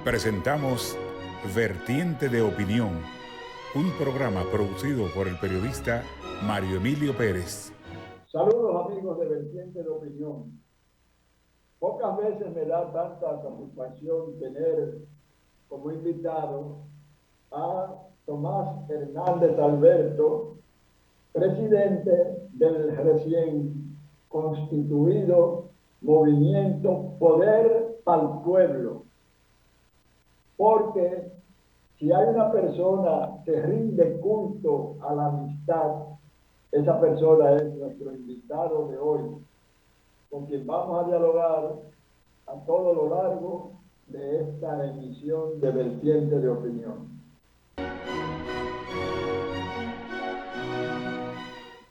Presentamos Vertiente de Opinión, un programa producido por el periodista Mario Emilio Pérez. Saludos amigos de Vertiente de Opinión. Pocas veces me da tanta satisfacción tener como invitado a Tomás Hernández Alberto, presidente del recién constituido movimiento Poder al Pueblo. Porque si hay una persona que rinde culto a la amistad, esa persona es nuestro invitado de hoy, con quien vamos a dialogar a todo lo largo de esta emisión de Vertiente de Opinión.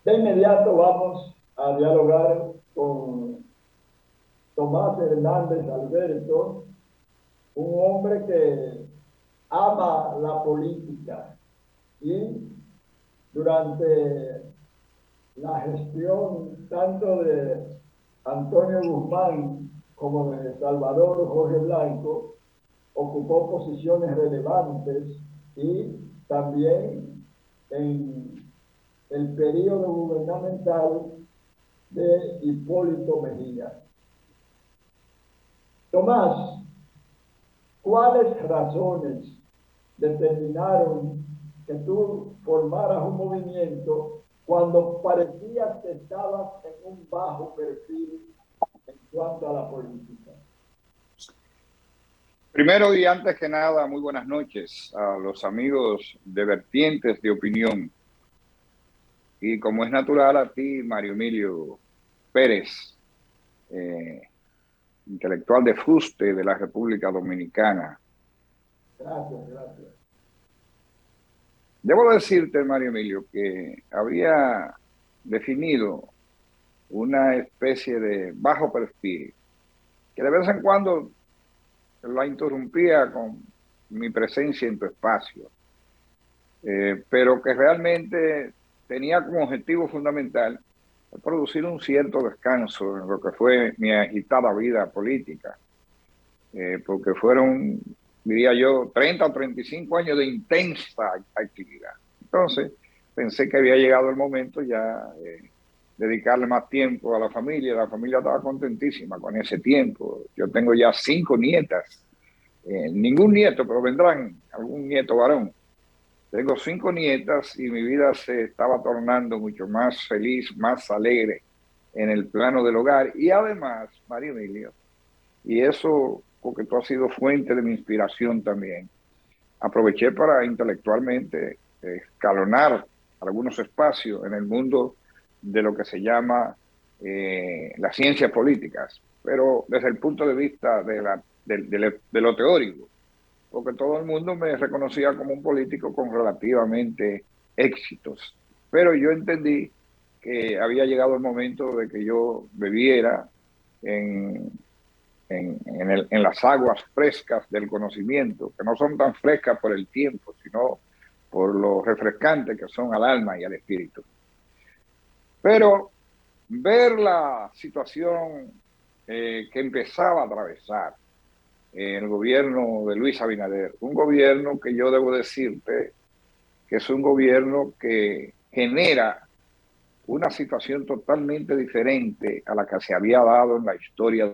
De inmediato vamos a dialogar con Tomás Hernández Alberto, un hombre que ama la política y durante la gestión tanto de Antonio Guzmán como de Salvador Jorge Blanco ocupó posiciones relevantes y también en el periodo gubernamental de Hipólito Mejía. Tomás, ¿cuáles razones determinaron que tú formaras un movimiento cuando parecías que estabas en un bajo perfil en cuanto a la política? Primero y antes que nada, muy buenas noches a los amigos de Vertientes de Opinión. Y como es natural, a ti, Mario Emilio Pérez, intelectual de fuste de la República Dominicana. Gracias. Debo decirte, Mario Emilio, que había definido una especie de bajo perfil, que de vez en cuando la interrumpía con mi presencia en tu espacio, pero que realmente tenía como objetivo fundamental producir un cierto descanso en lo que fue mi agitada vida política, porque fueron, diría yo, 30 o 35 años de intensa actividad. Entonces, pensé que había llegado el momento ya de dedicarle más tiempo a la familia. La familia estaba contentísima con ese tiempo. Yo tengo ya 5 nietas, ningún nieto, pero vendrán algún nieto varón. Tengo 5 nietas y mi vida se estaba tornando mucho más feliz, más alegre en el plano del hogar. Y además, Mario Emilio, y eso porque tú has sido fuente de mi inspiración también, aproveché para intelectualmente escalonar algunos espacios en el mundo de lo que se llama las ciencias políticas, pero desde el punto de vista de lo teórico, porque todo el mundo me reconocía como un político con relativamente éxitos. Pero yo entendí que había llegado el momento de que yo bebiera en las aguas frescas del conocimiento, que no son tan frescas por el tiempo, sino por lo refrescantes que son al alma y al espíritu. Pero ver la situación que empezaba a atravesar el gobierno de Luis Abinader, un gobierno que yo debo decirte que es un gobierno que genera una situación totalmente diferente a la que se había dado en la historia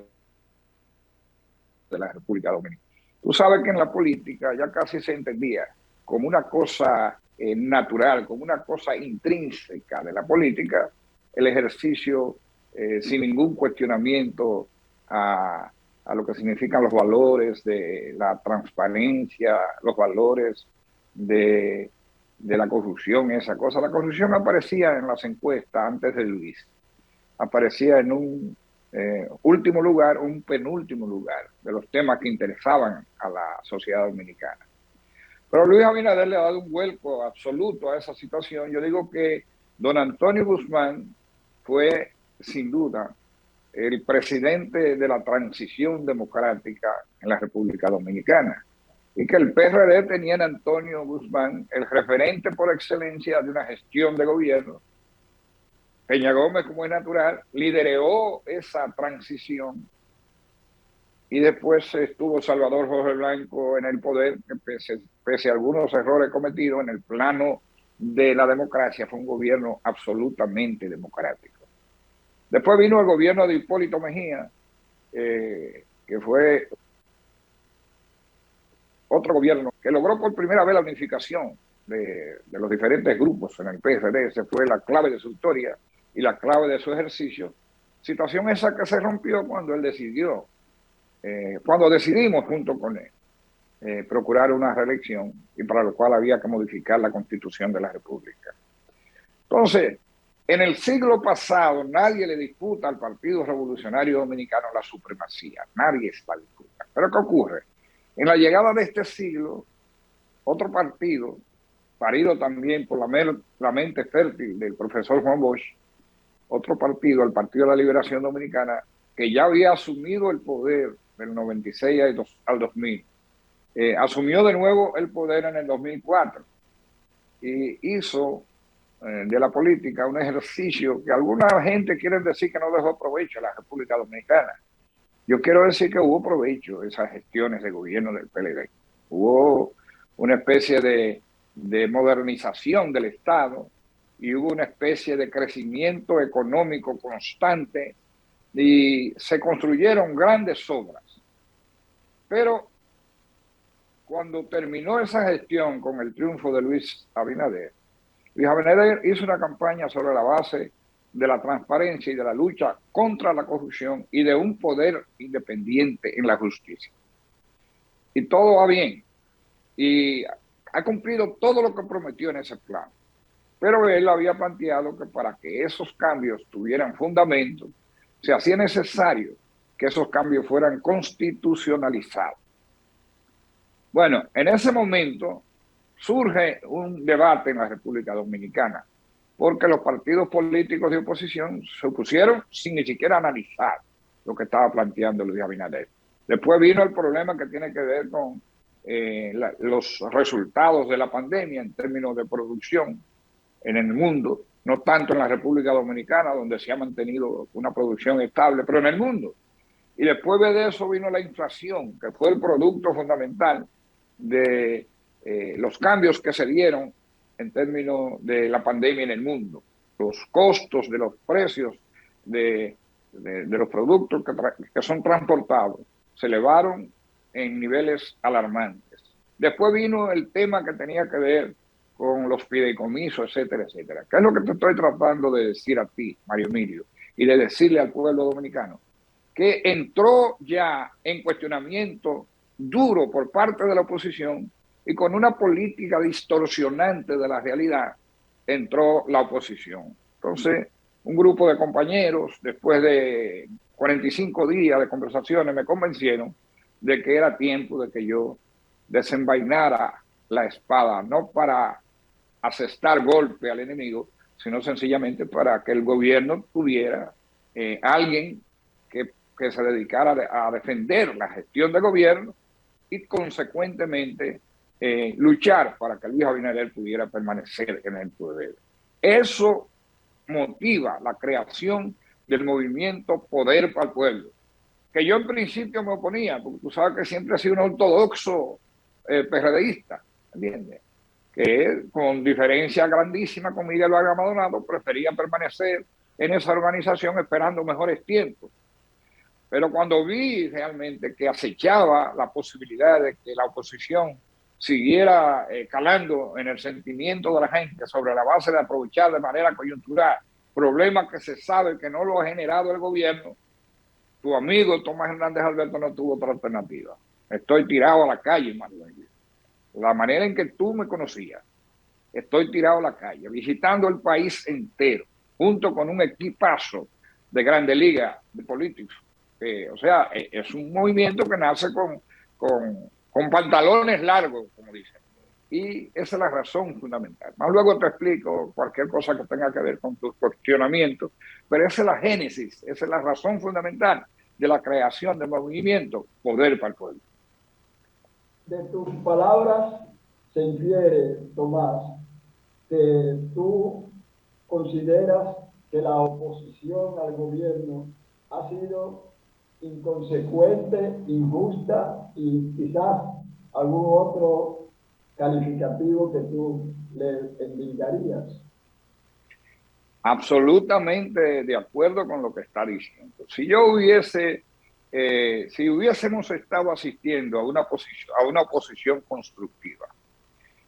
de la República Dominicana. Tú sabes que en la política ya casi se entendía como una cosa natural, como una cosa intrínseca de la política, el ejercicio sin ningún cuestionamiento a lo que significan los valores de la transparencia, los valores de la corrupción, esa cosa. La corrupción aparecía en las encuestas antes de Luis, aparecía en un último lugar, un penúltimo lugar de los temas que interesaban a la sociedad dominicana. Pero Luis Abinader le ha dado un vuelco absoluto a esa situación. Yo digo que don Antonio Guzmán fue, sin duda, el presidente de la transición democrática en la República Dominicana. Y que el PRD tenía en Antonio Guzmán el referente por excelencia de una gestión de gobierno. Peña Gómez, como es natural, lideró esa transición y después estuvo Salvador Jorge Blanco en el poder, que pese a algunos errores cometidos en el plano de la democracia, fue un gobierno absolutamente democrático. Después vino el gobierno de Hipólito Mejía, que fue otro gobierno que logró por primera vez la unificación de los diferentes grupos en el PRD. Esa fue la clave de su historia y la clave de su ejercicio. Situación esa que se rompió cuando él decidió, cuando decidimos junto con él procurar una reelección, y para lo cual había que modificar la Constitución de la República. Entonces, en el siglo pasado nadie le disputa al Partido Revolucionario Dominicano la supremacía, nadie la disputa. Pero ¿qué ocurre? En la llegada de este siglo, otro partido, parido también por la mente fértil del profesor Juan Bosch, otro partido, el Partido de la Liberación Dominicana, que ya había asumido el poder del 96 al 2000, asumió de nuevo el poder en el 2004 y hizo de la política un ejercicio que alguna gente quiere decir que no dejó provecho a la República Dominicana. Yo quiero decir que hubo provecho de esas gestiones de gobierno del PLD. Hubo una especie de modernización del Estado y hubo una especie de crecimiento económico constante y se construyeron grandes obras. Pero cuando terminó esa gestión con el triunfo de Luis Abinader hizo una campaña sobre la base de la transparencia y de la lucha contra la corrupción y de un poder independiente en la justicia. Y todo va bien. Y ha cumplido todo lo que prometió en ese plan. Pero él había planteado que para que esos cambios tuvieran fundamento, se hacía necesario que esos cambios fueran constitucionalizados. Bueno, en ese momento surge un debate en la República Dominicana, porque los partidos políticos de oposición se opusieron sin ni siquiera analizar lo que estaba planteando Luis Abinader. Después vino el problema que tiene que ver con los resultados de la pandemia en términos de producción en el mundo, no tanto en la República Dominicana, donde se ha mantenido una producción estable, pero en el mundo. Y después de eso vino la inflación, que fue el producto fundamental de los cambios que se dieron en términos de la pandemia en el mundo. Los costos de los precios de los productos que son transportados se elevaron en niveles alarmantes. Después vino el tema que tenía que ver con los fideicomisos, etcétera, etcétera. ¿Qué es lo que te estoy tratando de decir a ti, Mario Emilio, y de decirle al pueblo dominicano? Que entró ya en cuestionamiento duro por parte de la oposición y con una política distorsionante de la realidad entró la oposición. Entonces, un grupo de compañeros, después de 45 días de conversaciones, me convencieron de que era tiempo de que yo desenvainara la espada, no para asestar golpe al enemigo, sino sencillamente para que el gobierno tuviera alguien que se dedicara a defender la gestión de gobierno y consecuentemente luchar para que Luis Abinader pudiera permanecer en el poder. Eso motiva la creación del movimiento Poder para el Pueblo, que yo en principio me oponía, porque tú sabes que siempre he sido un ortodoxo PRDista, ¿entiendes? Que con diferencia grandísima con Miguel Vargas Maldonado prefería permanecer en esa organización esperando mejores tiempos. Pero cuando vi realmente que acechaba la posibilidad de que la oposición siguiera calando en el sentimiento de la gente sobre la base de aprovechar de manera coyuntural problemas que se sabe que no lo ha generado el gobierno, tu amigo Tomás Hernández Alberto no tuvo otra alternativa. Estoy tirado a la calle, Manuel. La manera en que tú me conocías, estoy tirado a la calle, visitando el país entero, junto con un equipazo de Grande Liga de políticos. O sea, es un movimiento que nace con pantalones largos, como dicen. Y esa es la razón fundamental. Más luego te explico cualquier cosa que tenga que ver con tus cuestionamientos, pero esa es la génesis, esa es la razón fundamental de la creación del movimiento Poder para el Pueblo. De tus palabras se infiere, Tomás, que tú consideras que la oposición al gobierno ha sido inconsecuente, injusta y quizás algún otro calificativo que tú le indicarías. Absolutamente de acuerdo con lo que está diciendo. Si hubiésemos estado asistiendo a una oposición constructiva,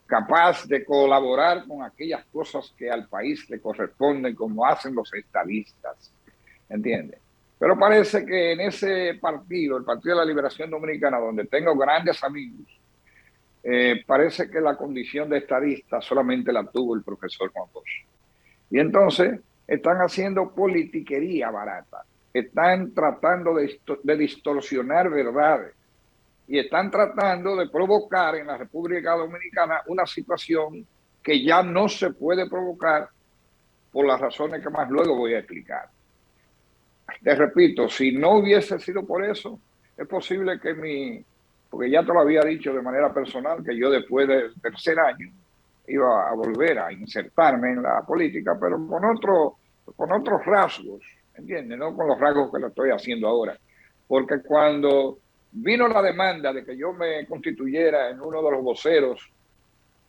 capaz de colaborar con aquellas cosas que al país le corresponden, como hacen los estadistas, ¿entiendes? Pero parece que en ese partido, el Partido de la Liberación Dominicana, donde tengo grandes amigos, parece que la condición de estadista solamente la tuvo el profesor Juan Bosch. Y entonces están haciendo politiquería barata, están tratando de distorsionar verdades y están tratando de provocar en la República Dominicana una situación que ya no se puede provocar por las razones que más luego voy a explicar. Te repito, si no hubiese sido por eso, es posible que porque ya te lo había dicho de manera personal, que yo después del tercer año iba a volver a insertarme en la política, pero con otros rasgos, ¿entiendes? No con los rasgos que lo estoy haciendo ahora. Porque cuando vino la demanda de que yo me constituyera en uno de los voceros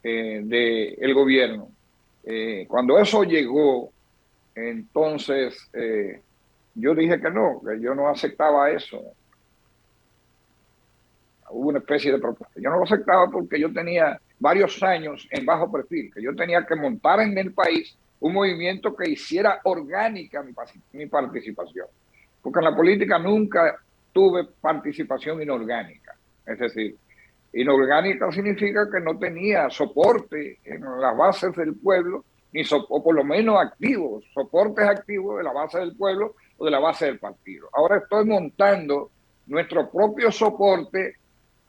del gobierno, cuando eso llegó, entonces yo dije que yo no aceptaba eso. Hubo una especie de protesta. Yo no lo aceptaba porque yo tenía varios años en bajo perfil, que yo tenía que montar en el país un movimiento que hiciera orgánica mi participación. Porque en la política nunca tuve participación inorgánica. Es decir, inorgánica significa que no tenía soporte en las bases del pueblo, o por lo menos activos, soportes activos de la base del pueblo o de la base del partido. Ahora estoy montando nuestro propio soporte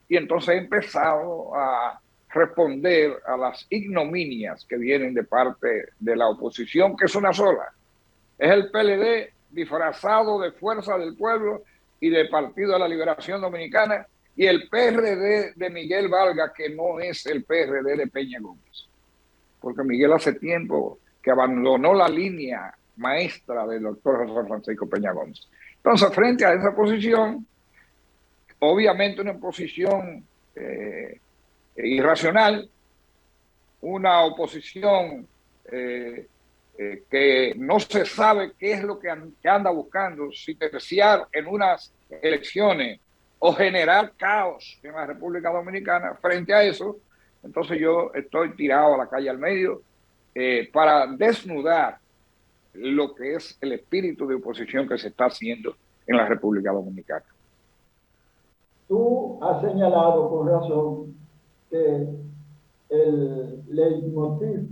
y entonces he empezado a responder a las ignominias que vienen de parte de la oposición, que es una sola. Es el PLD disfrazado de Fuerza del Pueblo y de Partido de la Liberación Dominicana, y el PRD de Miguel Valga, que no es el PRD de Peña Gómez. Porque Miguel hace tiempo que abandonó la línea maestra del doctor José Francisco Peña Gómez. Entonces, frente a esa posición, obviamente una posición irracional, una oposición que no se sabe qué es lo que anda buscando, si terciar en unas elecciones o generar caos en la República Dominicana. Frente a eso, entonces yo estoy tirado a la calle al medio para desnudar lo que es el espíritu de oposición que se está haciendo en la República Dominicana. Tú has señalado con razón que el leitmotiv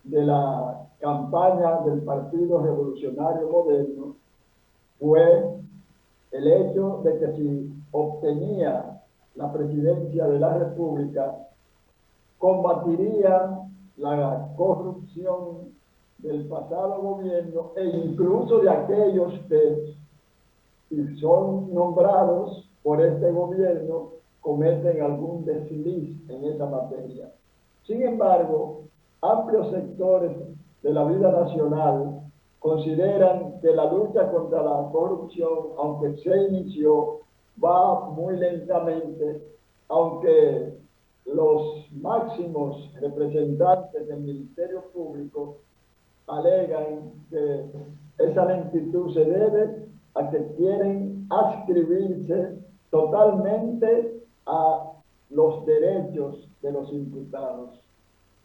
de la campaña del Partido Revolucionario Moderno fue el hecho de que si obtenía la presidencia de la República, combatiría la corrupción del pasado gobierno e incluso de aquellos que, si son nombrados por este gobierno, cometen algún desliz en esa materia. Sin embargo, amplios sectores de la vida nacional consideran que la lucha contra la corrupción, aunque se inició, va muy lentamente, aunque los máximos representantes del Ministerio Público alegan que esa lentitud se debe a que quieren adscribirse totalmente a los derechos de los imputados.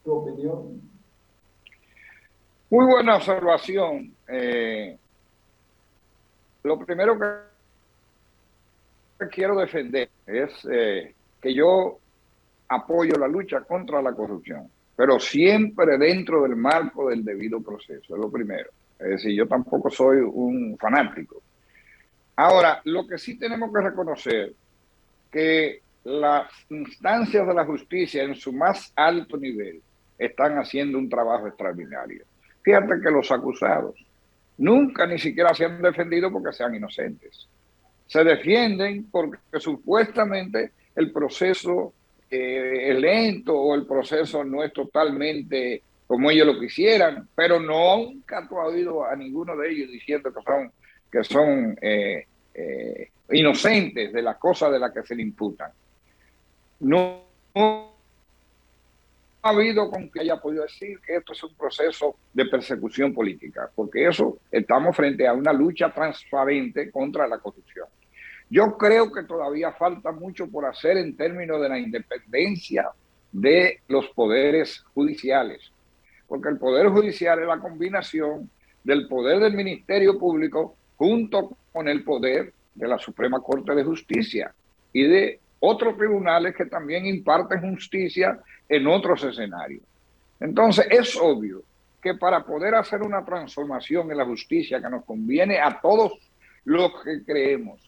¿Tu opinión? Muy buena observación. Lo primero que quiero defender es que yo apoyo la lucha contra la corrupción, pero siempre dentro del marco del debido proceso, es lo primero. Es decir, yo tampoco soy un fanático. Ahora, lo que sí tenemos que reconocer que las instancias de la justicia en su más alto nivel están haciendo un trabajo extraordinario. Fíjate que los acusados nunca ni siquiera se han defendido porque sean inocentes. Se defienden porque supuestamente el proceso es lento o el proceso no es totalmente como ellos lo quisieran, pero nunca tú has oído a ninguno de ellos diciendo que son inocentes de las cosas de las que se le imputan. No ha habido con que haya podido decir que esto es un proceso de persecución política, porque eso estamos frente a una lucha transparente contra la corrupción. Yo creo que todavía falta mucho por hacer en términos de la independencia de los poderes judiciales, porque el poder judicial es la combinación del poder del Ministerio Público junto con el poder de la Suprema Corte de Justicia y de otros tribunales que también imparten justicia en otros escenarios. Entonces es obvio que para poder hacer una transformación en la justicia que nos conviene a todos los que creemos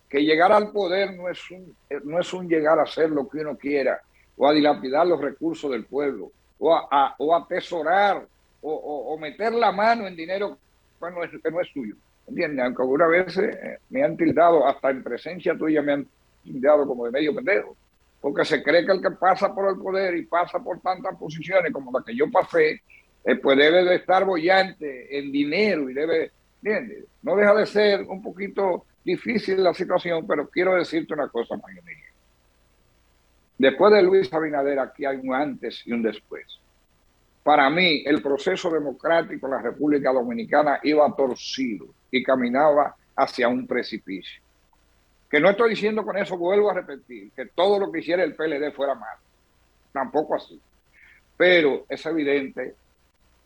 que llegar al poder no es un llegar a hacer lo que uno quiera o a dilapidar los recursos del pueblo o a atesorar o meter la mano en dinero que no es suyo. ¿Entiendes? Aunque algunas veces me han tildado, hasta en presencia tuya me han tildado como de medio pendejo, porque se cree que el que pasa por el poder y pasa por tantas posiciones como la que yo pasé, pues debe de estar boyante en dinero y debe, ¿entiendes? No deja de ser un poquito difícil la situación, pero quiero decirte una cosa, Mario Emilio. Después de Luis Abinader, aquí hay un antes y un después. Para mí, el proceso democrático en la República Dominicana iba torcido y caminaba hacia un precipicio. Que no estoy diciendo con eso, vuelvo a repetir, que todo lo que hiciera el PLD fuera malo. Tampoco así. Pero es evidente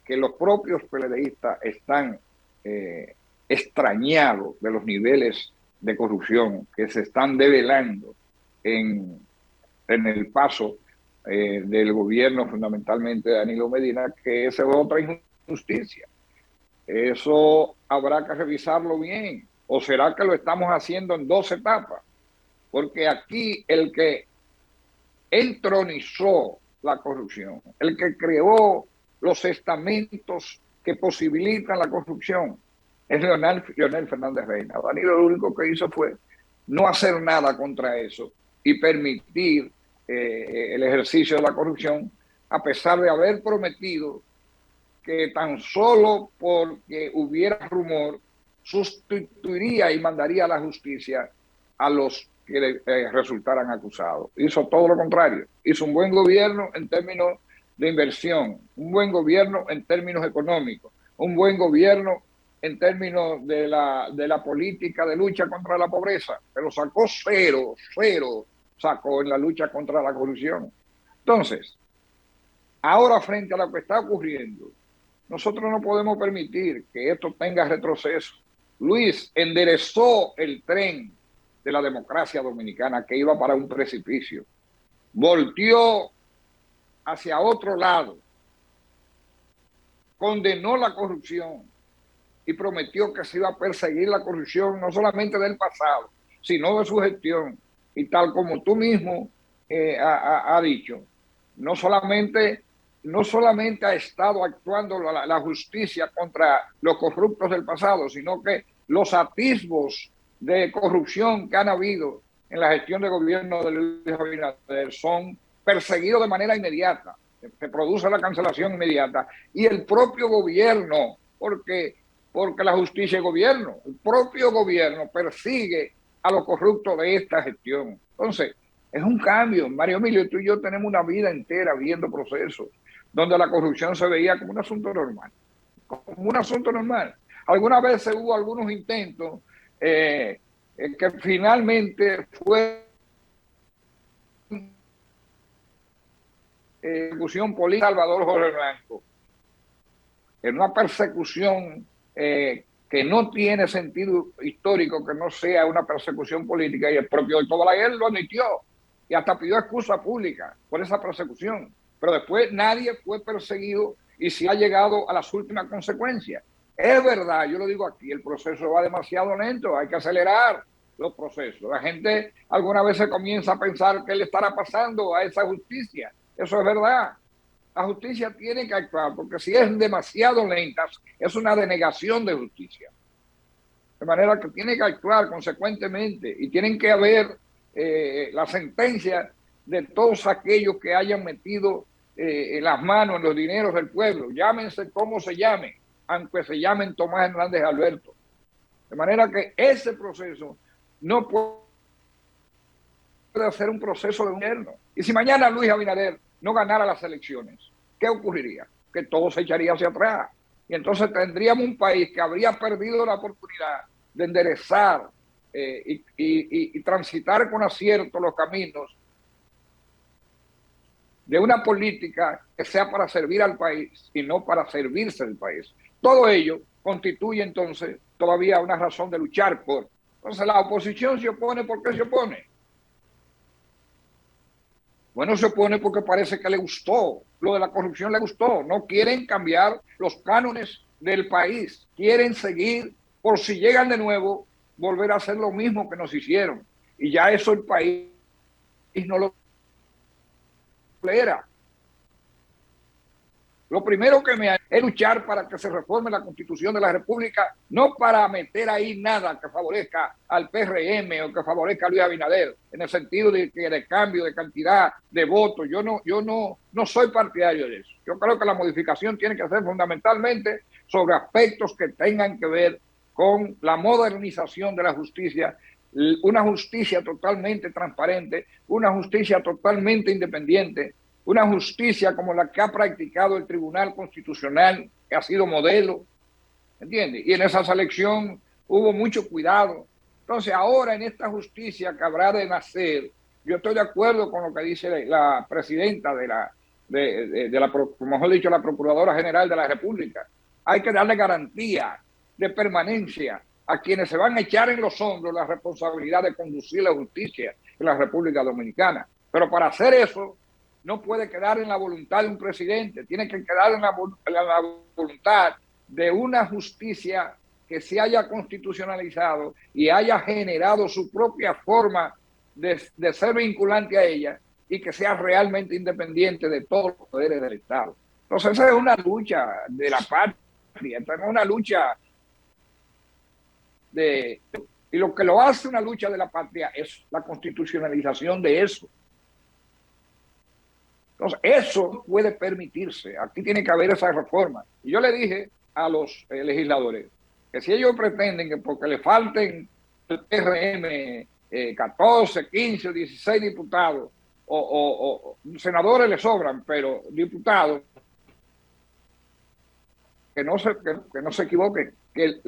que los propios PLDistas están extrañados de los niveles de corrupción que se están develando en el paso del gobierno, fundamentalmente de Danilo Medina, que esa es otra injusticia. Eso habrá que revisarlo bien. ¿O será que lo estamos haciendo en dos etapas? Porque aquí el que entronizó la corrupción, el que creó los estamentos que posibilitan la corrupción, es Leonel Fernández Reina. Danilo lo único que hizo fue no hacer nada contra eso y permitir el ejercicio de la corrupción, a pesar de haber prometido que tan solo porque hubiera rumor sustituiría y mandaría a la justicia a los que resultaran acusados. Hizo todo lo contrario. Hizo un buen gobierno en términos de inversión, un buen gobierno en términos económicos, un buen gobierno en términos de la política de lucha contra la pobreza, pero sacó cero sacó en la lucha contra la corrupción. Entonces, ahora frente a lo que está ocurriendo, nosotros no podemos permitir que esto tenga retroceso. Luis enderezó el tren de la democracia dominicana que iba para un precipicio. Volteó hacia otro lado. Condenó la corrupción y prometió que se iba a perseguir la corrupción no solamente del pasado, sino de su gestión. Y tal como tú mismo has dicho, no solamente ha estado actuando la justicia contra los corruptos del pasado, sino que los atisbos de corrupción que han habido en la gestión de gobierno de Luis Abinader son perseguidos de manera inmediata. Se produce la cancelación inmediata. Y el propio gobierno, porque la justicia es gobierno, el propio gobierno persigue a los corruptos de esta gestión. Entonces, es un cambio. Mario Emilio, tú y yo tenemos una vida entera viendo procesos donde la corrupción se veía como un asunto normal. Como un asunto normal. Algunas veces hubo algunos intentos que finalmente fue persecución política de Salvador Jorge Blanco. En una persecución que no tiene sentido histórico, que no sea una persecución política, y el propio Héctor Balaguer lo admitió y hasta pidió excusa pública por esa persecución. Pero después nadie fue perseguido y se ha llegado a las últimas consecuencias. Es verdad, yo lo digo aquí, el proceso va demasiado lento, hay que acelerar los procesos. La gente alguna vez se comienza a pensar qué le estará pasando a esa justicia. Eso es verdad. La justicia tiene que actuar, porque si es demasiado lenta, es una denegación de justicia. De manera que tiene que actuar consecuentemente y tienen que haber la sentencia de todos aquellos que hayan metido las manos en los dineros del pueblo, llámense como se llamen, aunque se llamen Tomás Hernández Alberto. De manera que ese proceso no puede hacer un proceso de gobierno. Y si mañana Luis Abinader no ganara las elecciones, ¿qué ocurriría? Que todo se echaría hacia atrás. Y entonces tendríamos un país que habría perdido la oportunidad de enderezar y transitar con acierto los caminos de una política que sea para servir al país y no para servirse del país. Todo ello constituye entonces todavía una razón de luchar por. Entonces la oposición se opone. ¿Por qué se opone? Bueno, se opone porque parece que le gustó, lo de la corrupción le gustó. No quieren cambiar los cánones del país. Quieren seguir, por si llegan de nuevo, volver a hacer lo mismo que nos hicieron. Y ya eso el país no lo tolera. Lo primero que me hace es luchar para que se reforme la Constitución de la República, no para meter ahí nada que favorezca al PRM o que favorezca a Luis Abinader, en el sentido de cambio de cantidad de votos. Yo no soy partidario de eso. Yo creo que la modificación tiene que ser fundamentalmente sobre aspectos que tengan que ver con la modernización de la justicia, una justicia totalmente transparente, una justicia totalmente independiente, una justicia como la que ha practicado el Tribunal Constitucional, que ha sido modelo, ¿entiendes? Y en esa selección hubo mucho cuidado. Entonces ahora en esta justicia que habrá de nacer, yo estoy de acuerdo con lo que dice la presidenta mejor dicho, la Procuradora General de la República. Hay que darle garantía de permanencia a quienes se van a echar en los hombros la responsabilidad de conducir la justicia en la República Dominicana. Pero para hacer eso, no puede quedar en la voluntad de un presidente, tiene que quedar en la voluntad de una justicia que se haya constitucionalizado y haya generado su propia forma de ser vinculante a ella y que sea realmente independiente de todos los poderes del Estado. Entonces esa es una lucha de la patria, esta es una lucha y lo que lo hace una lucha de la patria es la constitucionalización de eso. Entonces, eso puede permitirse. Aquí tiene que haber esa reforma. Y yo le dije a los legisladores que si ellos pretenden que porque le falten el PRM 14, 15 o 16 diputados, o senadores le sobran, pero diputados, que no se equivoquen, que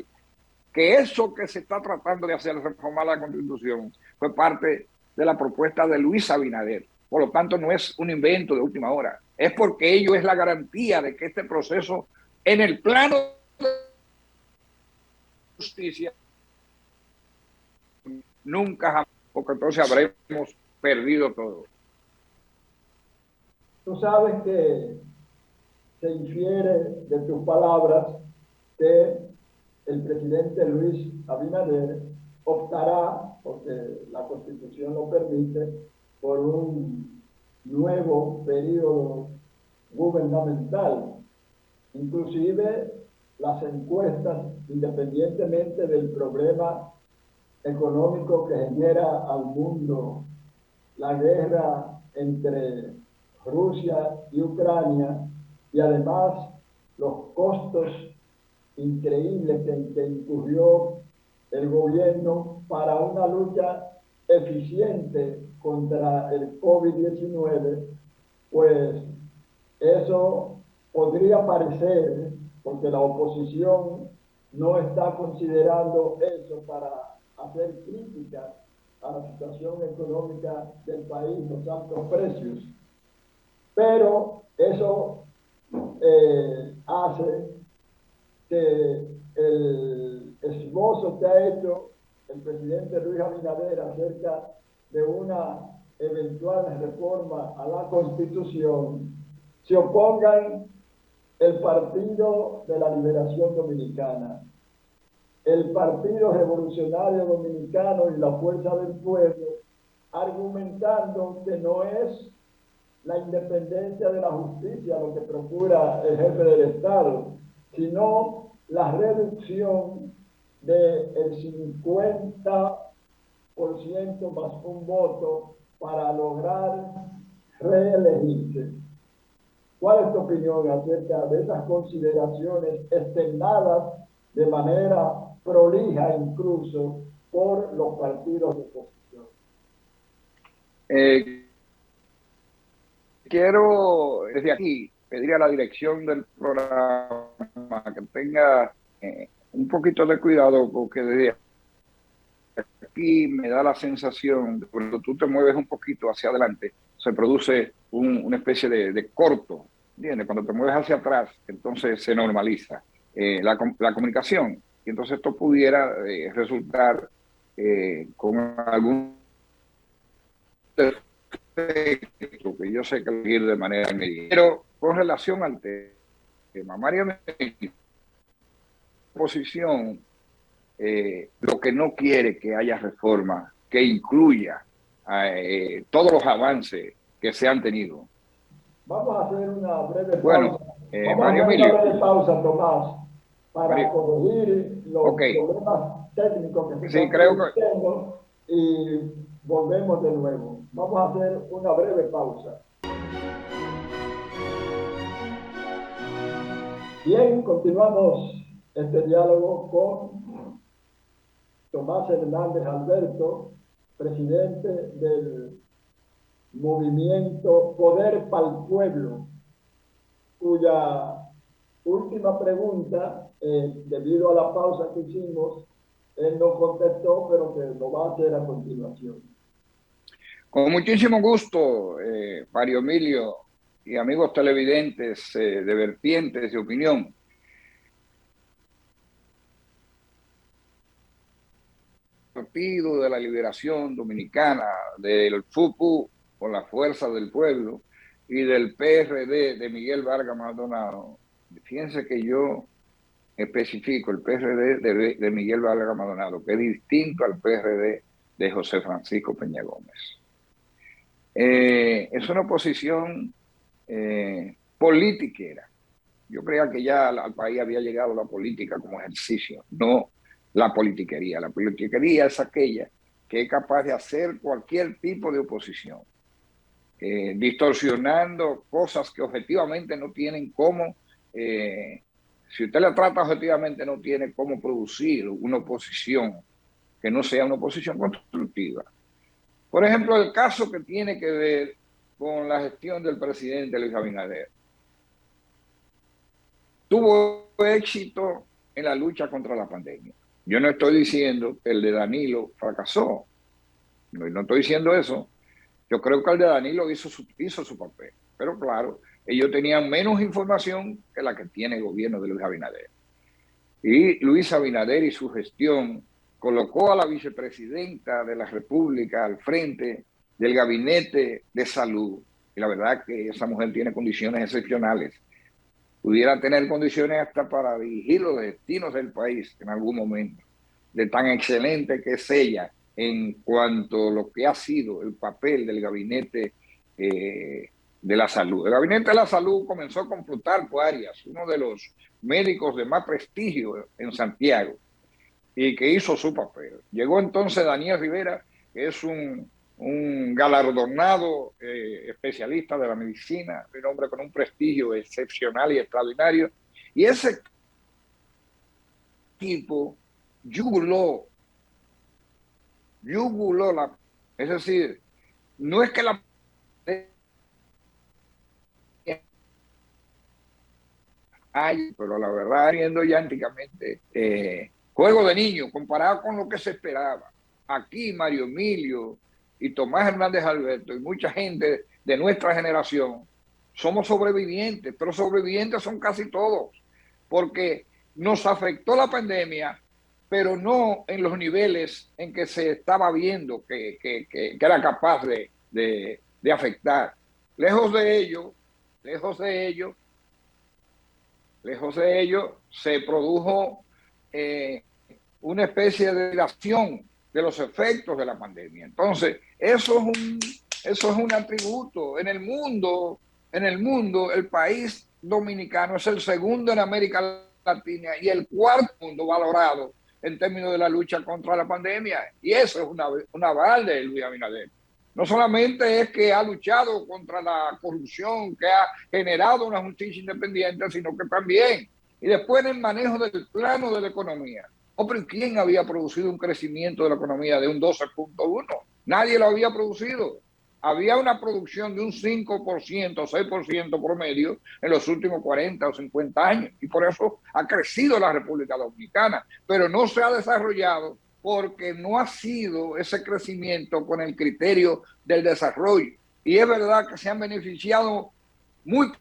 eso que se está tratando de hacer, reformar la Constitución, fue parte de la propuesta de Luis Abinader. Por lo tanto, no es un invento de última hora. Es porque ello es la garantía de que este proceso, en el plano de justicia, nunca jamás, porque entonces habremos perdido todo. Tú sabes que se infiere de tus palabras que el presidente Luis Abinader optará, porque la Constitución lo permite, por un nuevo periodo gubernamental. Inclusive las encuestas, independientemente del problema económico que genera al mundo la guerra entre Rusia y Ucrania, y además los costos increíbles que incurrió el gobierno para una lucha eficiente contra el COVID-19, pues eso podría parecer, porque la oposición no está considerando eso para hacer crítica a la situación económica del país, los altos precios. Pero eso hace que el esbozo que ha hecho el presidente Luis Abinader acerca de una eventual reforma a la Constitución se opongan el Partido de la Liberación Dominicana, el Partido Revolucionario Dominicano y la Fuerza del Pueblo, argumentando que no es la independencia de la justicia lo que procura el jefe del Estado, sino la reducción del 50% más un voto para lograr reelegirse. ¿Cuál es tu opinión acerca de esas consideraciones externadas de manera prolija incluso por los partidos de oposición. Quiero desde aquí pedir a la dirección del programa que tenga un poquito de cuidado, porque desde aquí me da la sensación de que cuando tú te mueves un poquito hacia adelante, se produce una especie de corto, ¿entiendes? Cuando te mueves hacia atrás, entonces se normaliza la comunicación. Y entonces esto pudiera resultar con algún defecto que yo sé que va a ir de manera inmediata. Pero con relación al tema, María, la oposición lo que no quiere que haya reforma que incluya todos los avances que se han tenido. Vamos a hacer una breve pausa. Bueno, Mario Emilio. Una breve pausa, Tomás, para corregir los problemas técnicos que se están produciendo y volvemos de nuevo. Vamos a hacer una breve pausa. Bien, continuamos este diálogo con Tomás Hernández Alberto, presidente del movimiento Poder para el Pueblo, cuya última pregunta, debido a la pausa que hicimos, él no contestó, pero que lo va a hacer a continuación. Con muchísimo gusto, Mario Emilio y amigos televidentes de Vertientes de Opinión. Partido de la Liberación Dominicana, del FUPU, con la Fuerza del Pueblo, y del PRD de Miguel Vargas Maldonado. Fíjense que yo especifico el PRD de Miguel Vargas Maldonado, que es distinto al PRD de José Francisco Peña Gómez. Es una oposición politiquera. Yo creía que ya al país había llegado la política como ejercicio, no la politiquería. La politiquería es aquella que es capaz de hacer cualquier tipo de oposición, distorsionando cosas que objetivamente no tienen cómo, si usted la trata objetivamente, no tiene cómo producir una oposición que no sea una oposición constructiva. Por ejemplo, el caso que tiene que ver con la gestión del presidente Luis Abinader. Tuvo éxito en la lucha contra la pandemia. Yo no estoy diciendo que el de Danilo fracasó. No estoy diciendo eso. Yo creo que el de Danilo hizo su papel. Pero claro, ellos tenían menos información que la que tiene el gobierno de Luis Abinader. Y Luis Abinader y su gestión colocó a la vicepresidenta de la República al frente del gabinete de salud. Y la verdad que esa mujer tiene condiciones excepcionales. Pudiera tener condiciones hasta para dirigir los destinos del país en algún momento, de tan excelente que es ella en cuanto a lo que ha sido el papel del gabinete de la salud. El gabinete de la salud comenzó con Plutarco Arias, uno de los médicos de más prestigio en Santiago, y que hizo su papel. Llegó entonces Daniel Rivera, que es un galardonado especialista de la medicina, un hombre con un prestigio excepcional y extraordinario, y ese tipo yuguló es decir, no es que la hay, pero la verdad, viendo ya antiguamente, juego de niños comparado con lo que se esperaba. Aquí Mario Emilio y Tomás Hernández Alberto y mucha gente de nuestra generación somos sobrevivientes, pero sobrevivientes son casi todos, porque nos afectó la pandemia, pero no en los niveles en que se estaba viendo que era capaz de afectar. Lejos de ello, se produjo una especie de dilación de los efectos de la pandemia. Entonces, eso es un atributo. En el mundo, el país dominicano es el segundo en América Latina y el cuarto mundo valorado en términos de la lucha contra la pandemia. Y eso es una aval de Luis Abinader. No solamente es que ha luchado contra la corrupción, que ha generado una justicia independiente, sino que también, y después en el manejo del plano de la economía, pero ¿quién había producido un crecimiento de la economía de un 12.1? Nadie lo había producido. Había una producción de un 5%, 6% promedio en los últimos 40 o 50 años. Y por eso ha crecido la República Dominicana. Pero no se ha desarrollado porque no ha sido ese crecimiento con el criterio del desarrollo. Y es verdad que se han beneficiado muy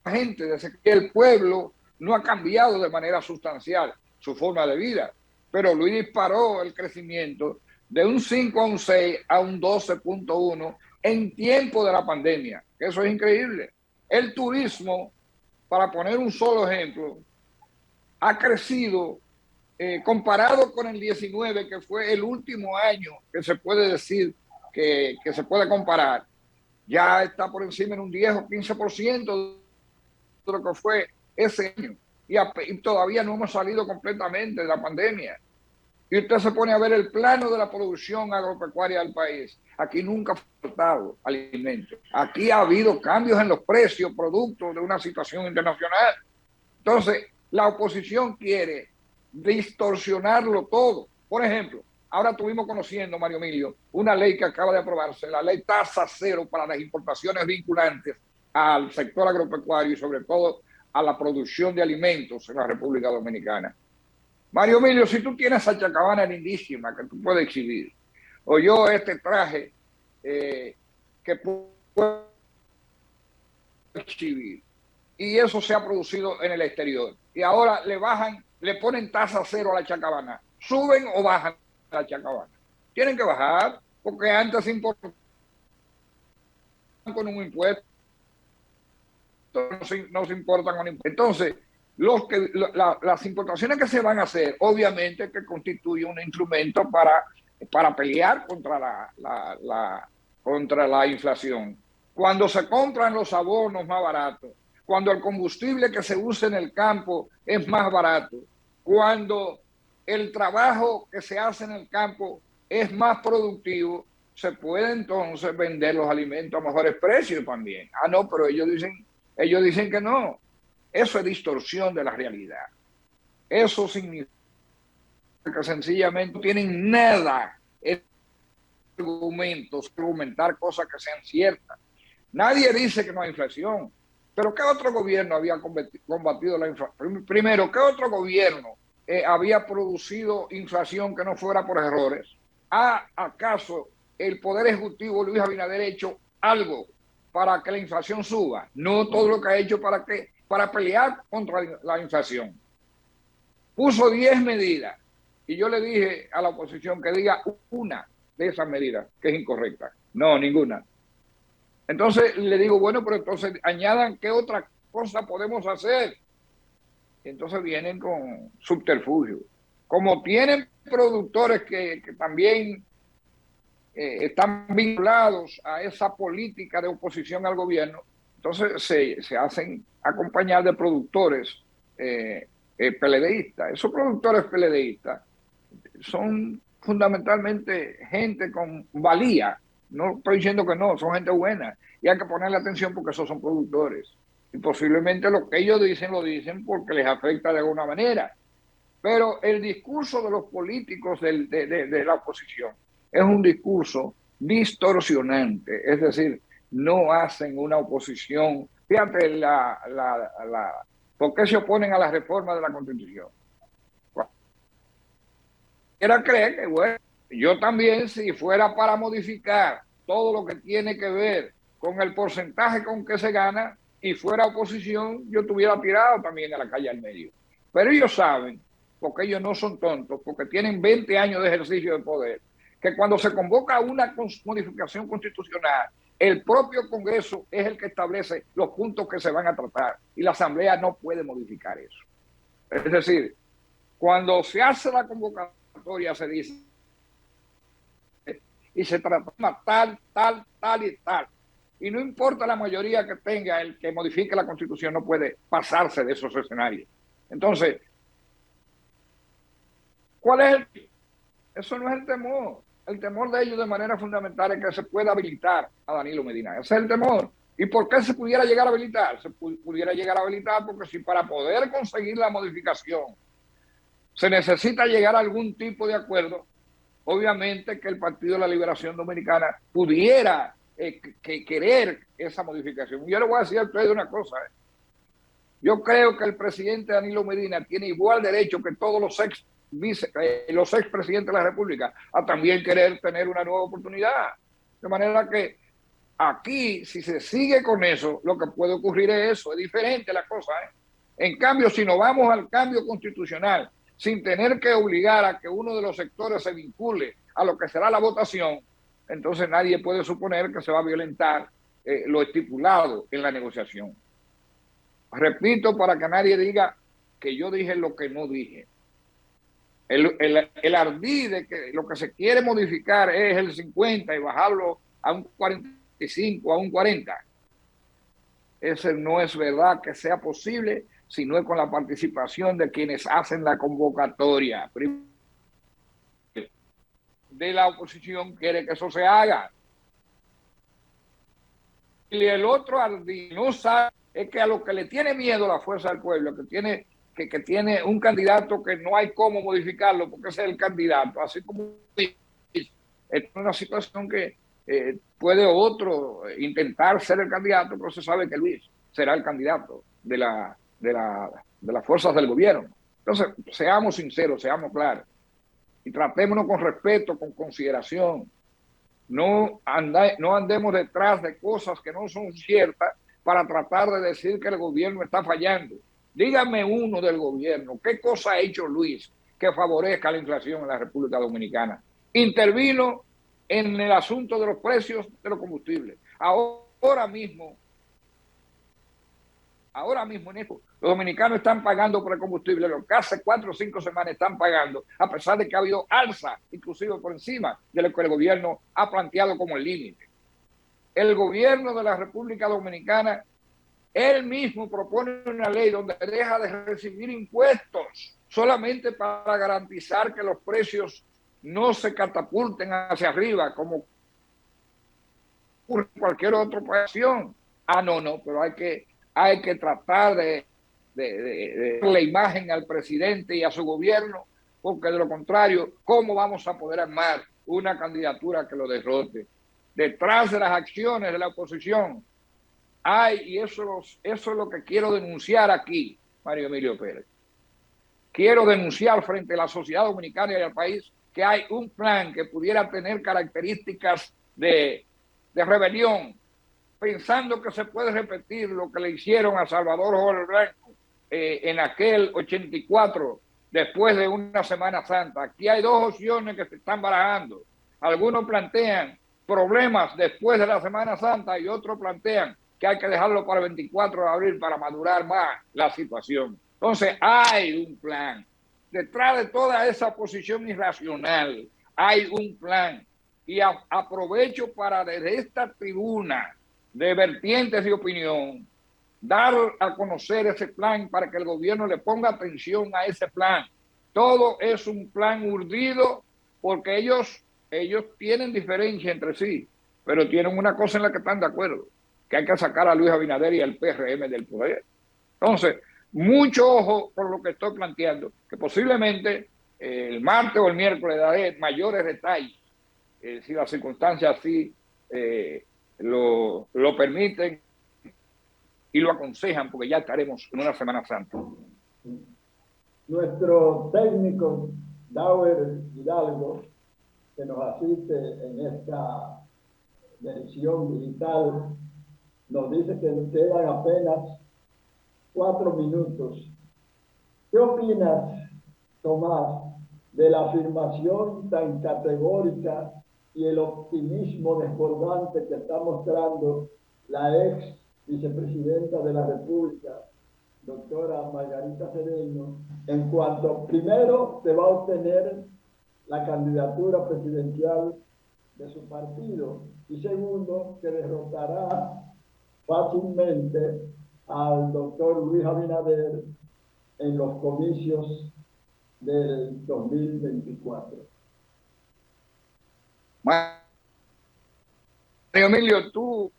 gente desde que el pueblo no ha cambiado de manera sustancial su forma de vida. Pero Luis disparó el crecimiento de un 5 a un 6 a un 12.1 en tiempo de la pandemia. Eso es increíble. El turismo, para poner un solo ejemplo, ha crecido comparado con el 19, que fue el último año que se puede decir que se puede comparar. Ya está por encima en un 10 o 15% de lo que fue ese año. Y todavía no hemos salido completamente de la pandemia. Y usted se pone a ver el plano de la producción agropecuaria del país. Aquí nunca ha faltado alimentos. Aquí ha habido cambios en los precios, producto de una situación internacional. Entonces, la oposición quiere distorsionarlo todo. Por ejemplo, ahora estuvimos conociendo, Mario Emilio, una ley que acaba de aprobarse, la ley tasa cero para las importaciones vinculantes al sector agropecuario y sobre todo a la producción de alimentos en la República Dominicana. Mario Emilio, si tú tienes esa chacabana lindísima que tú puedes exhibir, o yo este traje que puedo exhibir, y eso se ha producido en el exterior, y ahora le ponen tasa cero a la chacabana, ¿suben o bajan la chacabana? Tienen que bajar, porque antes se importaban con un impuesto, no se importan con impuestos. Entonces, las importaciones que se van a hacer, obviamente que constituye un instrumento para pelear contra contra la inflación. Cuando se compran los abonos más baratos, cuando el combustible que se usa en el campo es más barato, cuando el trabajo que se hace en el campo es más productivo, se puede entonces vender los alimentos a mejores precios también. Ah, no, pero ellos dicen que no. Eso es distorsión de la realidad. Eso significa que sencillamente no tienen nada en argumentos, argumentar cosas que sean ciertas. Nadie dice que no hay inflación, pero ¿qué otro gobierno había combatido la inflación? Primero, ¿qué otro gobierno había producido inflación que no fuera por errores? ¿Acaso el Poder Ejecutivo Luis Abinader ha hecho algo para que la inflación suba? No todo lo que ha hecho para pelear contra la inflación. Puso 10 medidas y yo le dije a la oposición que diga una de esas medidas que es incorrecta. No, ninguna. Entonces le digo, bueno, pero entonces añadan qué otra cosa podemos hacer. Y entonces vienen con subterfugio. Como tienen productores que también están vinculados a esa política de oposición al gobierno, entonces se hacen acompañar de productores PLDistas. Esos productores PLDistas son fundamentalmente gente con valía. No estoy diciendo que no, son gente buena. Y hay que ponerle atención porque esos son productores. Y posiblemente lo que ellos dicen, lo dicen porque les afecta de alguna manera. Pero el discurso de los políticos de la oposición es un discurso distorsionante. Es decir, no hacen una oposición. Fíjate, ¿por qué se oponen a la reforma de la Constitución? Quiera creer que, bueno, yo también, si fuera para modificar todo lo que tiene que ver con el porcentaje con que se gana y fuera oposición, yo estuviera tirado también a la calle al medio. Pero ellos saben, porque ellos no son tontos, porque tienen 20 años de ejercicio de poder, que cuando se convoca una modificación constitucional, el propio Congreso es el que establece los puntos que se van a tratar y la Asamblea no puede modificar eso. Es decir, cuando se hace la convocatoria se dice y se trata tal y tal. Y no importa la mayoría que tenga, el que modifique la Constitución no puede pasarse de esos escenarios. Entonces, ¿cuál es eso no es el temor. El temor de ellos de manera fundamental es que se pueda habilitar a Danilo Medina. Ese es el temor. ¿Y por qué se pudiera llegar a habilitar? Se pudiera llegar a habilitar porque si para poder conseguir la modificación se necesita llegar a algún tipo de acuerdo. Obviamente que el Partido de la Liberación Dominicana pudiera querer esa modificación. Yo le voy a decir a ustedes una cosa. Yo creo que el presidente Danilo Medina tiene igual derecho que todos los expresidentes de la República a también querer tener una nueva oportunidad. De manera que aquí, si se sigue con eso, lo que puede ocurrir es eso, es diferente la cosa. En cambio, si nos vamos al cambio constitucional, sin tener que obligar a que uno de los sectores se vincule a lo que será la votación, entonces nadie puede suponer que se va a violentar lo estipulado en la negociación. Repito, para que nadie diga que yo dije lo que no dije. El ardid de que lo que se quiere modificar es el 50 y bajarlo a un 45, a un 40. Ese no es verdad que sea posible, sino es con la participación de quienes hacen la convocatoria. De la oposición quiere que eso se haga. Y el otro ardid no sabe, es que a lo que le tiene miedo la fuerza del pueblo, que tiene un candidato que no hay cómo modificarlo porque ese es el candidato, así como es una situación que puede otro intentar ser el candidato, pero se sabe que Luis será el candidato de las fuerzas del gobierno. Entonces, seamos sinceros, seamos claros y tratémonos con respeto, con consideración. No andemos detrás de cosas que no son ciertas para tratar de decir que el gobierno está fallando. Dígame uno del gobierno, ¿qué cosa ha hecho Luis que favorezca la inflación en la República Dominicana? Intervino en el asunto de los precios de los combustibles. Ahora mismo en esto, los dominicanos están pagando por el combustible, lo que hace 4 o 5 semanas están pagando, a pesar de que ha habido alza, inclusive por encima de lo que el gobierno ha planteado como el límite. El gobierno de la República Dominicana, él mismo propone una ley donde deja de recibir impuestos solamente para garantizar que los precios no se catapulten hacia arriba como ocurre en cualquier otra operación. No, pero hay que tratar de la imagen al presidente y a su gobierno, porque de lo contrario, ¿cómo vamos a poder armar una candidatura que lo derrote? Detrás de las acciones de la oposición y eso es lo que quiero denunciar aquí, Mario Emilio Pérez. Quiero denunciar frente a la sociedad dominicana y al país que hay un plan que pudiera tener características de rebelión, pensando que se puede repetir lo que le hicieron a Salvador Jorge Blanco en aquel 84, después de una Semana Santa. Aquí hay 2 opciones que se están barajando. Algunos plantean problemas después de la Semana Santa y otros plantean que hay que dejarlo para el 24 de abril para madurar más la situación. Entonces hay un plan. Detrás de toda esa posición irracional hay un plan. Y aprovecho para desde esta tribuna de vertientes de opinión dar a conocer ese plan para que el gobierno le ponga atención a ese plan. Todo es un plan urdido porque ellos tienen diferencia entre sí, pero tienen una cosa en la que están de acuerdo, que hay que sacar a Luis Abinader y al PRM del poder. Entonces, mucho ojo con lo que estoy planteando, que posiblemente el martes o el miércoles daré mayores detalles, si las circunstancias así lo permiten y lo aconsejan, porque ya estaremos en una Semana Santa. Nuestro técnico, Dauer Hidalgo, que nos asiste en esta versión digital, nos dice que nos quedan apenas 4 minutos. ¿Qué opinas, Tomás, de la afirmación tan categórica y el optimismo desbordante que está mostrando la ex vicepresidenta de la República, doctora Margarita Cedeño, en cuanto primero se va a obtener la candidatura presidencial de su partido y segundo que derrotará fácilmente al doctor Luis Abinader en los comicios del 2024? Mario Emilio, tú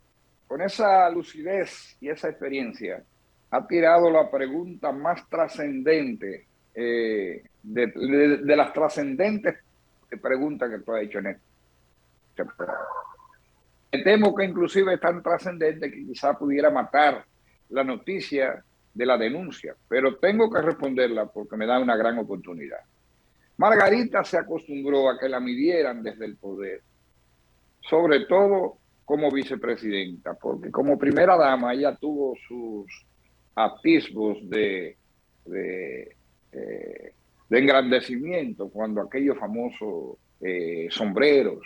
con esa lucidez y esa experiencia has tirado la pregunta más trascendente de las trascendentes preguntas que tú has hecho en este programa. Me temo que inclusive es tan trascendente que quizá pudiera matar la noticia de la denuncia, pero tengo que responderla porque me da una gran oportunidad. Margarita se acostumbró a que la midieran desde el poder, sobre todo como vicepresidenta, porque como primera dama ella tuvo sus atisbos de engrandecimiento cuando aquellos famosos sombreros,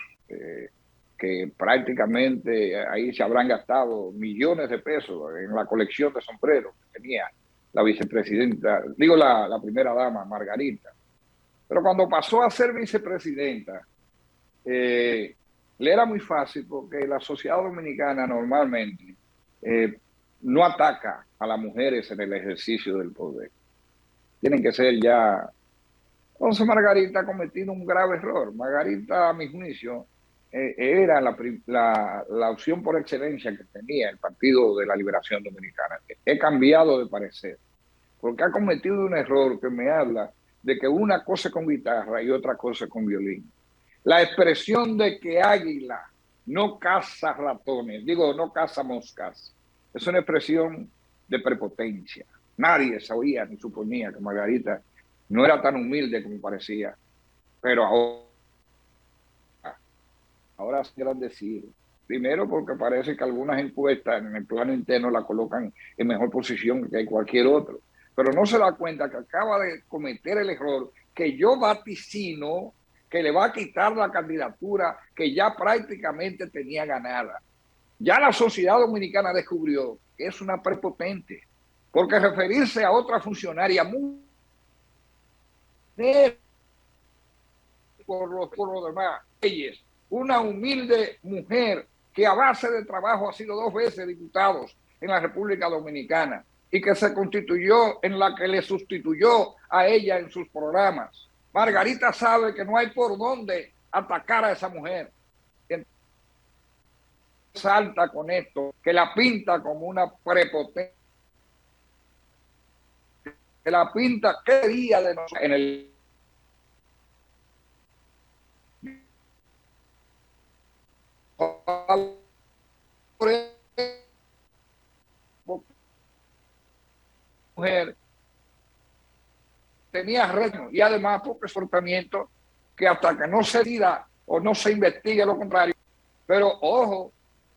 que prácticamente ahí se habrán gastado millones de pesos en la colección de sombreros que tenía la vicepresidenta, digo la primera dama, Margarita. Pero cuando pasó a ser vicepresidenta, le era muy fácil porque la sociedad dominicana normalmente no ataca a las mujeres en el ejercicio del poder. Tienen que ser ya... Entonces Margarita ha cometido un grave error. Margarita, a mi juicio, era la opción por excelencia que tenía el Partido de la Liberación Dominicana. He cambiado de parecer, porque ha cometido un error que me habla de que una cosa con guitarra y otra cosa con violín. La expresión de que águila no caza ratones, digo, no caza moscas, es una expresión de prepotencia. Nadie sabía ni suponía que Margarita no era tan humilde como parecía, pero ahora se quieran decir. Primero porque parece que algunas encuestas en el plano interno la colocan en mejor posición que cualquier otro, pero no se da cuenta que acaba de cometer el error que yo vaticino que le va a quitar la candidatura que ya prácticamente tenía ganada. Ya la sociedad dominicana descubrió que es una prepotente, porque referirse a otra funcionaria por lo demás, ellos, una humilde mujer que a base de trabajo ha sido 2 veces diputados en la República Dominicana y que se constituyó en la que le sustituyó a ella en sus programas. Margarita sabe que no hay por dónde atacar a esa mujer. Salta con esto, que la pinta como una prepotente, que la pinta qué día de nosotros en el mujer tenía reino y además por comportamiento que hasta que no se diga o no se investigue lo contrario. Pero ojo,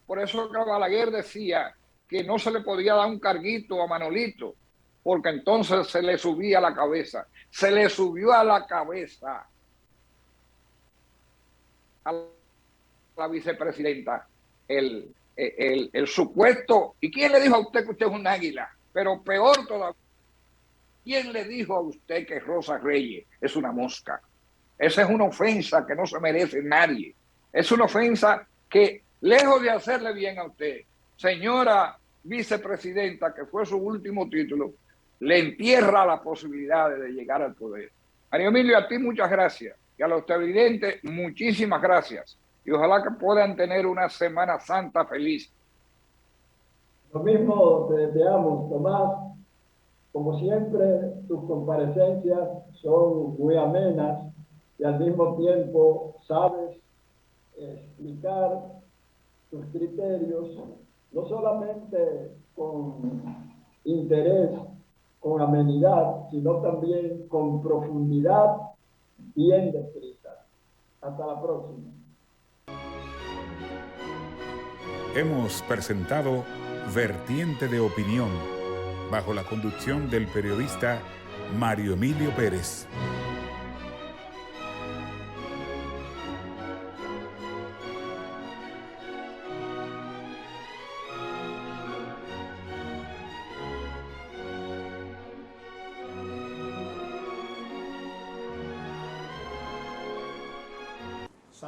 por eso que Balaguer decía que no se le podía dar un carguito a Manolito, porque entonces se le subía a la cabeza. Se le subió a la cabeza a la vicepresidenta el supuesto. ¿Y quién le dijo a usted que usted es un águila? Pero peor todavía, ¿quién le dijo a usted que Rosa Reyes es una mosca? Esa es una ofensa que no se merece nadie. Es una ofensa que, lejos de hacerle bien a usted, señora vicepresidenta, que fue su último título, le entierra la posibilidad de llegar al poder. Mario Emilio, a ti muchas gracias. Y a los televidentes, muchísimas gracias. Y ojalá que puedan tener una Semana Santa feliz. Lo mismo te deseamos, Tomás. Como siempre, tus comparecencias son muy amenas y al mismo tiempo sabes explicar tus criterios, no solamente con interés, con amenidad, sino también con profundidad bien descrita. Hasta la próxima. Hemos presentado Vertiente de Opinión, bajo la conducción del periodista Mario Emilio Pérez.